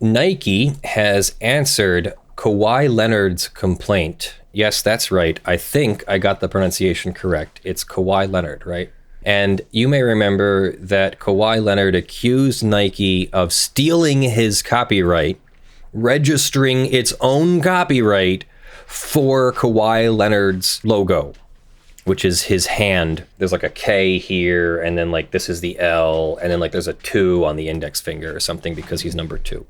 Nike has answered Kawhi Leonard's complaint. Yes, that's right. I think I got the pronunciation correct. It's Kawhi Leonard, right? And you may remember that Kawhi Leonard accused Nike of stealing his copyright, registering its own copyright for Kawhi Leonard's logo, which is his hand. There's like a K here, and then like this is the L, and then like there's a 2 on the index finger or something because he's number 2.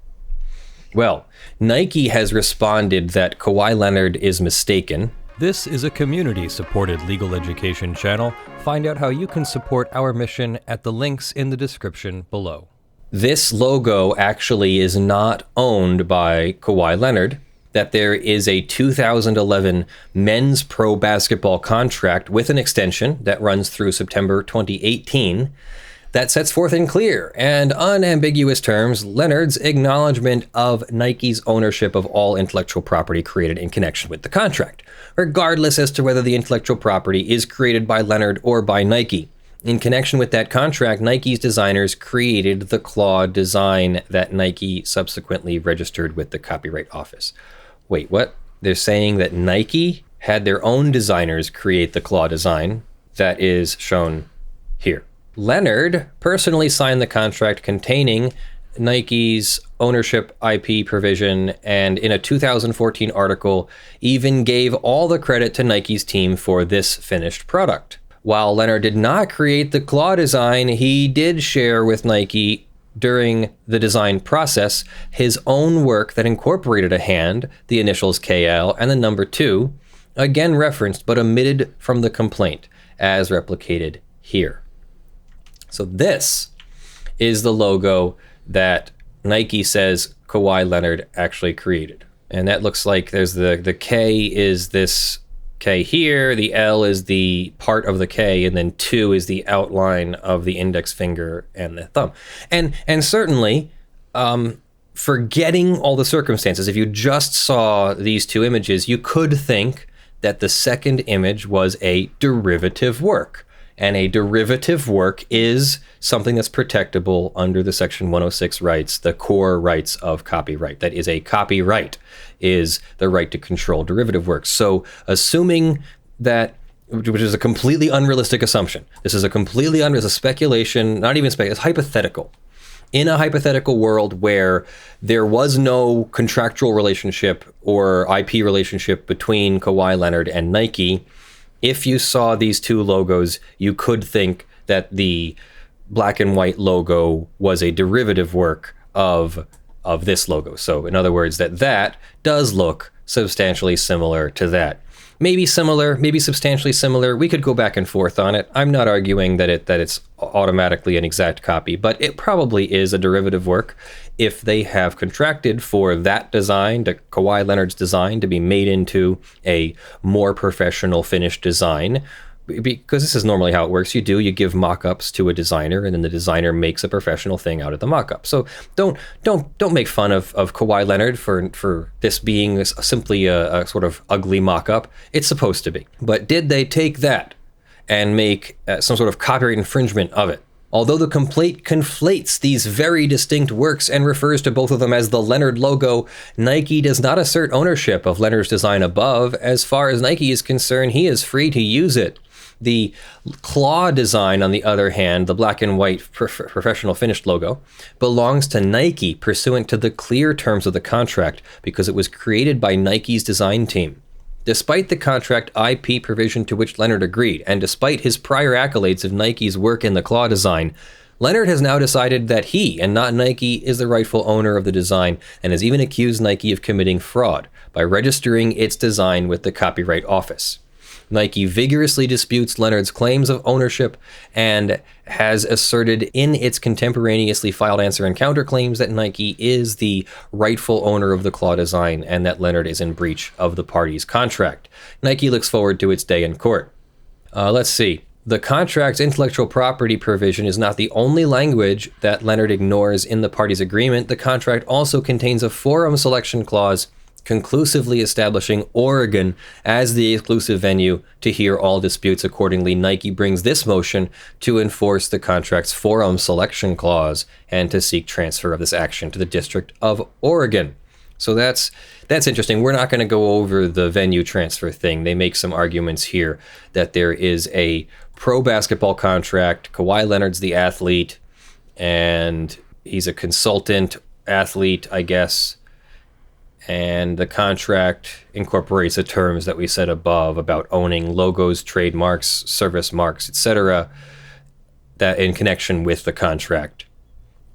Well, Nike has responded that Kawhi Leonard is mistaken. This is a community-supported legal education channel. Find out how you can support our mission at the links in the description below. This logo actually is not owned by Kawhi Leonard, that there is a 2011 men's pro basketball contract with an extension that runs through September 2018 that sets forth in clear and unambiguous terms Leonard's acknowledgement of Nike's ownership of all intellectual property created in connection with the contract, regardless as to whether the intellectual property is created by Leonard or by Nike. In connection with that contract, Nike's designers created the Cloar design that Nike subsequently registered with the Copyright Office. Wait, what? They're saying that Nike had their own designers create the Cloar design that is shown here. Leonard personally signed the contract containing Nike's ownership IP provision, and in a 2014 article, even gave all the credit to Nike's team for this finished product. While Leonard did not create the Cloar design, he did share with Nike during the design process his own work that incorporated a hand, the initials KL, and the number 2, again referenced but omitted from the complaint, as replicated here. So this is the logo that Nike says Kawhi Leonard actually created. And that looks like there's the K is this K here, the L is the part of the K, and then 2 is the outline of the index finger and the thumb. And certainly, forgetting all the circumstances, if you just saw these 2 images, you could think that the second image was a derivative work. And a derivative work is something that's protectable under the Section 106 rights, the core rights of copyright. That is, a copyright is the right to control derivative works. So assuming that, which is a completely unrealistic assumption, this is a completely unrealistic speculation, not even it's hypothetical. In a hypothetical world where there was no contractual relationship or IP relationship between Kawhi Leonard and Nike, if you saw these 2 logos, you could think that the black and white logo was a derivative work of this logo. So in other words, that does look substantially similar to that. Maybe similar, maybe substantially similar. We could go back and forth on it. I'm not arguing that it's automatically an exact copy, but it probably is a derivative work if they have contracted for that design, to Kawhi Leonard's design, to be made into a more professional finished design. Because this is normally how it works. You give mock-ups to a designer, and then the designer makes a professional thing out of the mock-up. So don't make fun of Kawhi Leonard for this being simply a sort of ugly mock-up. It's supposed to be. But did they take that and make some sort of copyright infringement of it? Although the complaint conflates these very distinct works and refers to both of them as the Leonard logo, Nike does not assert ownership of Leonard's design above. As far as Nike is concerned, he is free to use it. The Cloar design, on the other hand, the black and white professional finished logo, belongs to Nike pursuant to the clear terms of the contract because it was created by Nike's design team. Despite the contract IP provision to which Leonard agreed, and despite his prior accolades of Nike's work in the Cloar design, Leonard has now decided that he, and not Nike, is the rightful owner of the design, and has even accused Nike of committing fraud by registering its design with the Copyright Office. Nike vigorously disputes Leonard's claims of ownership and has asserted in its contemporaneously filed answer and counterclaims that Nike is the rightful owner of the Cloar design and that Leonard is in breach of the parties' contract. Nike looks forward to its day in court. Let's see. The contract's intellectual property provision is not the only language that Leonard ignores in the parties' agreement. The contract also contains a forum selection clause conclusively establishing Oregon as the exclusive venue to hear all disputes. Accordingly, Nike brings this motion to enforce the contract's forum selection clause and to seek transfer of this action to the District of Oregon. So that's interesting. We're not going to go over the venue transfer thing. They make some arguments here that there is a pro basketball contract. Kawhi Leonard's the athlete, and he's a consultant athlete, I guess. And the contract incorporates the terms that we said above about owning logos, trademarks, service marks, etc., that in connection with the contract.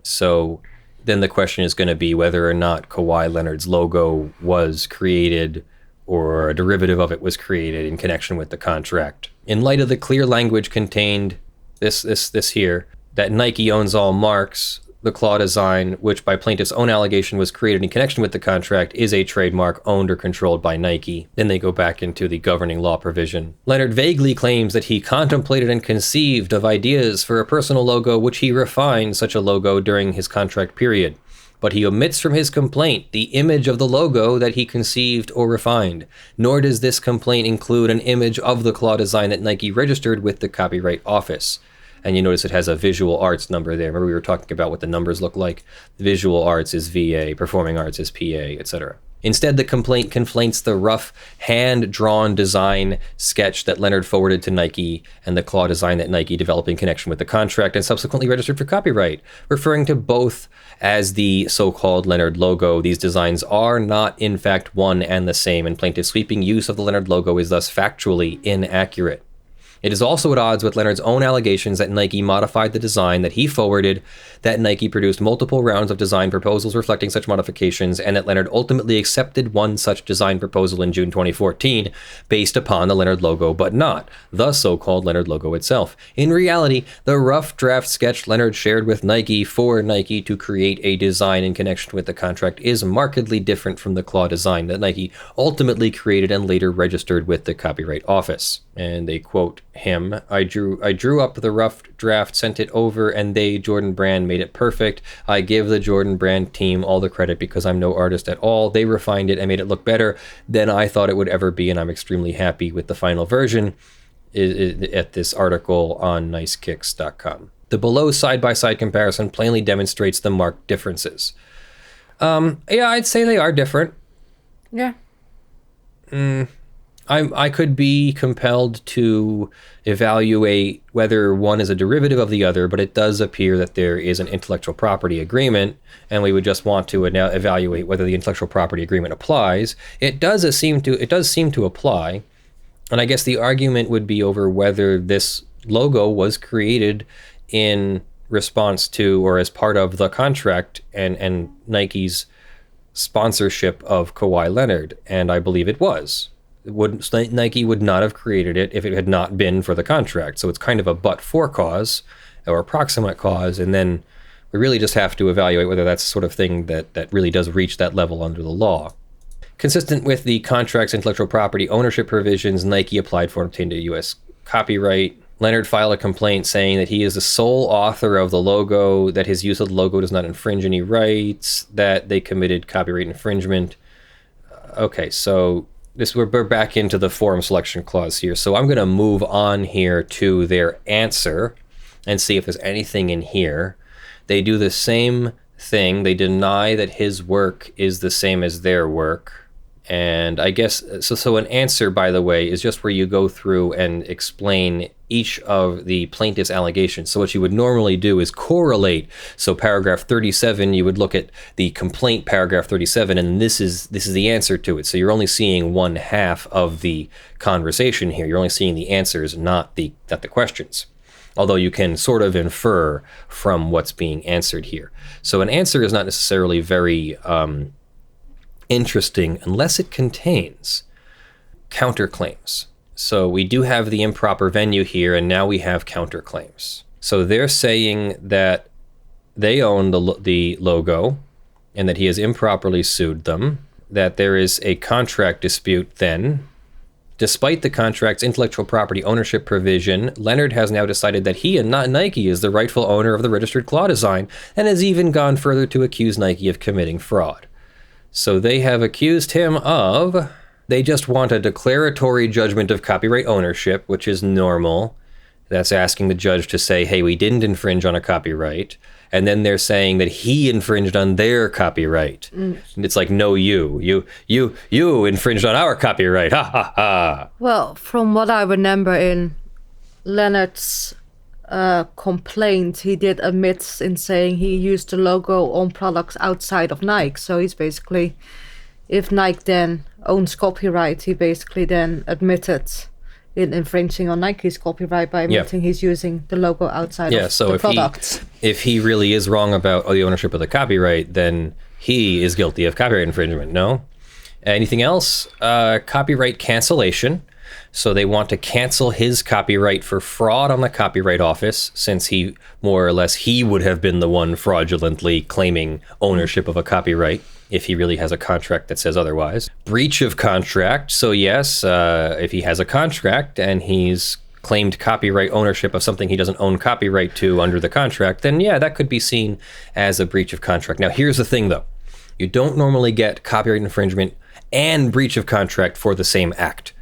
So then the question is going to be whether or not Kawhi Leonard's logo was created or a derivative of it was created in connection with the contract. In light of the clear language contained this here, that Nike owns all marks, the claw design, which by plaintiff's own allegation was created in connection with the contract, is a trademark owned or controlled by Nike. Then they go back into the governing law provision. Leonard vaguely claims that he contemplated and conceived of ideas for a personal logo, which he refined such a logo during his contract period. But he omits from his complaint the image of the logo that he conceived or refined. Nor does this complaint include an image of the claw design that Nike registered with the Copyright Office. And you notice it has a visual arts number there. Remember we were talking about what the numbers look like? Visual arts is VA, performing arts is PA, etc. Instead, the complaint conflates the rough, hand-drawn design sketch that Leonard forwarded to Nike and the claw design that Nike developed in connection with the contract and subsequently registered for copyright, referring to both as the so-called Leonard logo. These designs are not, in fact, one and the same, and plaintiff's sweeping use of the Leonard logo is thus factually inaccurate. It is also at odds with Leonard's own allegations that Nike modified the design that he forwarded, that Nike produced multiple rounds of design proposals reflecting such modifications, and that Leonard ultimately accepted one such design proposal in June 2014 based upon the Leonard logo, but not the so-called Leonard logo itself. In reality, the rough draft sketch Leonard shared with Nike for Nike to create a design in connection with the contract is markedly different from the claw design that Nike ultimately created and later registered with the Copyright Office. And they quote him, I drew up the rough draft, sent it over, and they, Jordan Brand, made it perfect. I give the Jordan Brand team all the credit because I'm no artist at all. They refined it and made it look better than I thought it would ever be, and I'm extremely happy with the final version at this article on nicekicks.com. The below side-by-side comparison plainly demonstrates the marked differences. Yeah, I'd say they are different. Yeah. I could be compelled to evaluate whether one is a derivative of the other, but it does appear that there is an intellectual property agreement, and we would just want to evaluate whether the intellectual property agreement applies. It does seem to apply, and I guess the argument would be over whether this logo was created in response to or as part of the contract and Nike's sponsorship of Kawhi Leonard, and I believe it was. Nike would not have created it if it had not been for the contract. So it's kind of a but-for cause or approximate cause, and then we really just have to evaluate whether that's the sort of thing that really does reach that level under the law. Consistent with the contract's intellectual property ownership provisions, Nike applied for and obtained a U.S. copyright. Leonard filed a complaint saying that he is the sole author of the logo, that his use of the logo does not infringe any rights, that they committed copyright infringement. Okay, so we're back into the forum selection clause here. So I'm going to move on here to their answer and see if there's anything in here. They do the same thing. They deny that his work is the same as their work. And I guess, so an answer, by the way, is just where you go through and explain each of the plaintiff's allegations. So what you would normally do is correlate. So paragraph 37, you would look at the complaint, paragraph 37, and this is the answer to it. So you're only seeing one half of the conversation here. You're only seeing the answers, not the questions. Although you can sort of infer from what's being answered here. So an answer is not necessarily very interesting unless it contains counterclaims. So we do have the improper venue here, and now we have counterclaims. So they're saying that they own the logo and that he has improperly sued them, that there is a contract dispute then. Despite the contract's intellectual property ownership provision, Leonard has now decided that he and not Nike is the rightful owner of the registered claw design and has even gone further to accuse Nike of committing fraud. So they have accused him of... They just want a declaratory judgment of copyright ownership, which is normal. That's asking the judge to say, hey, we didn't infringe on a copyright. And then they're saying that he infringed on their copyright. And it's like, no, you infringed on our copyright. Ha, ha, ha. Well, from what I remember in Leonard's complaint, he did admit in saying he used the logo on products outside of Nike. So he's basically, if Nike then owns copyright, he basically then admitted in infringing on Nike's copyright by admitting he's using the logo outside of the products. If he really is wrong about the ownership of the copyright, then he is guilty of copyright infringement, no? Anything else? Copyright cancellation. So they want to cancel his copyright for fraud on the Copyright Office, since he, more or less, he would have been the one fraudulently claiming ownership of a copyright, if he really has a contract that says otherwise. Breach of contract. So yes, if he has a contract and he's claimed copyright ownership of something he doesn't own copyright to under the contract, then yeah, that could be seen as a breach of contract. Now here's the thing though. You don't normally get copyright infringement and breach of contract for the same act.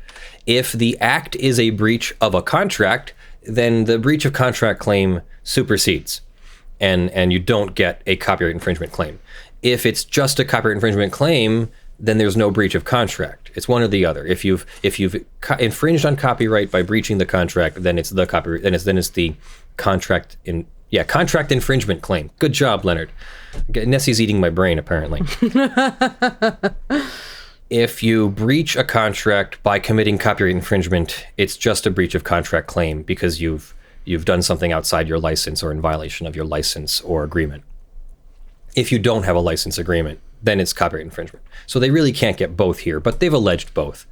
If the act is a breach of a contract, then the breach of contract claim supersedes, and you don't get a copyright infringement claim. If it's just a copyright infringement claim, then there's no breach of contract. It's one or the other. If you've infringed on copyright by breaching the contract, then it's the copyright. Then it's the contract infringement claim. Good job, Leonard. Nessie's eating my brain apparently. If you breach a contract by committing copyright infringement, it's just a breach of contract claim because you've done something outside your license or in violation of your license or agreement. If you don't have a license agreement, then it's copyright infringement. So they really can't get both here, but they've alleged both.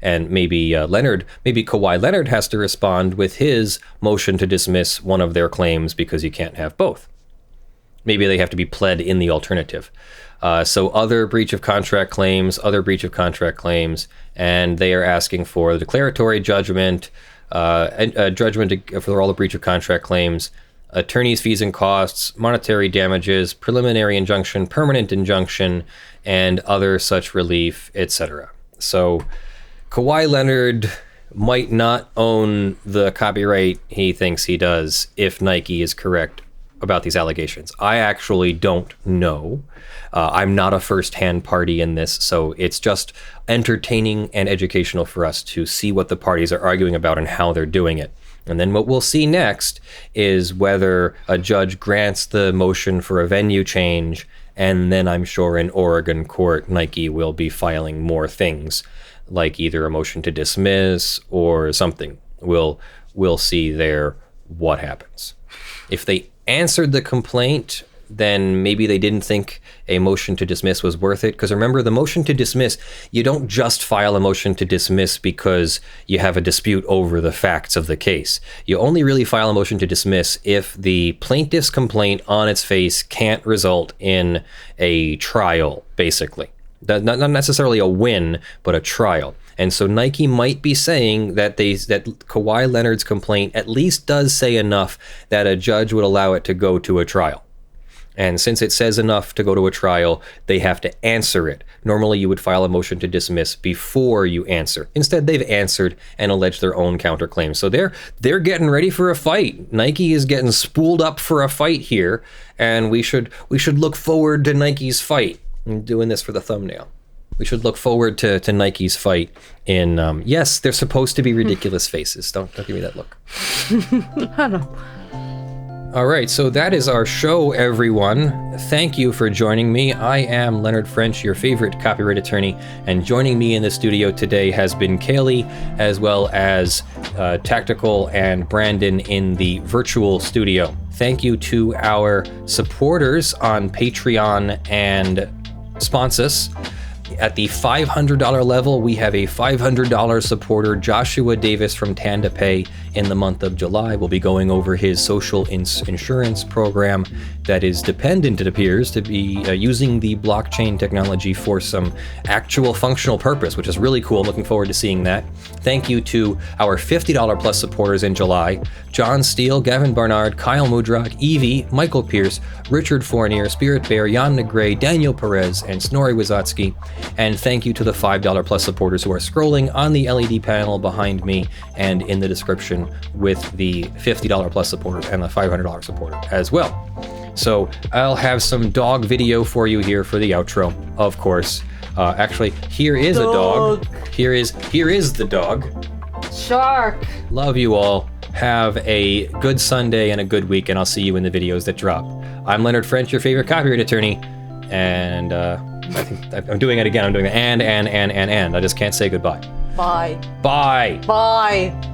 And maybe Kawhi Leonard has to respond with his motion to dismiss one of their claims because you can't have both. Maybe they have to be pled in the alternative. So other breach of contract claims, and they are asking for the declaratory judgment, judgment for all the breach of contract claims, attorney's fees and costs, monetary damages, preliminary injunction, permanent injunction, and other such relief, etc. So Kawhi Leonard might not own the copyright he thinks he does if Nike is correct about these allegations. I actually don't know. I'm not a first-hand party in this, so it's just entertaining and educational for us to see what the parties are arguing about and how they're doing it. And then what we'll see next is whether a judge grants the motion for a venue change, and then I'm sure in Oregon court, Nike will be filing more things, like either a motion to dismiss or something. We'll see there what happens. If they answered the complaint, then maybe they didn't think a motion to dismiss was worth it. Because remember, the motion to dismiss, you don't just file a motion to dismiss because you have a dispute over the facts of the case. You only really file a motion to dismiss if the plaintiff's complaint on its face can't result in a trial, basically. Not necessarily a win, but a trial. And so Nike might be saying that Kawhi Leonard's complaint at least does say enough that a judge would allow it to go to a trial. And since it says enough to go to a trial, they have to answer it. Normally you would file a motion to dismiss before you answer. Instead, they've answered and alleged their own counterclaims. So they're getting ready for a fight. Nike is getting spooled up for a fight here, and we should look forward to Nike's fight. I'm doing this for the thumbnail. We should look forward to Nike's fight in, yes, they're supposed to be ridiculous faces. Don't give me that look. I know. All right, so that is our show, everyone. Thank you for joining me. I am Leonard French, your favorite copyright attorney, and joining me in the studio today has been Kaylee, as well as Tactical and Brandon in the virtual studio. Thank you to our supporters on Patreon and Sponsus. At the $500 level, we have a $500 supporter, Joshua Davis from TandaPay, in the month of July. We'll be going over his social insurance program that is dependent, it appears, to be using the blockchain technology for some actual functional purpose, which is really cool. I'm looking forward to seeing that. Thank you to our $50 plus supporters in July: John Steele, Gavin Barnard, Kyle Mudrak, Eevi, Michael Pearce, Richard Fournier, Spirit Bear, Jan Negrey, Daniel Perez, and Snorre Wisotzky. And thank you to the $5 plus supporters who are scrolling on the LED panel behind me and in the description with the $50 plus supporters and the $500 supporter as well. So I'll have some dog video for you here for the outro, of course. Actually, here is a dog. Here is the dog. Shark. Love you all. Have a good Sunday and a good week, and I'll see you in the videos that drop. I'm Leonard French, your favorite copyright attorney, and I think I'm doing it again. I'm doing the and. I just can't say goodbye. Bye. Bye. Bye.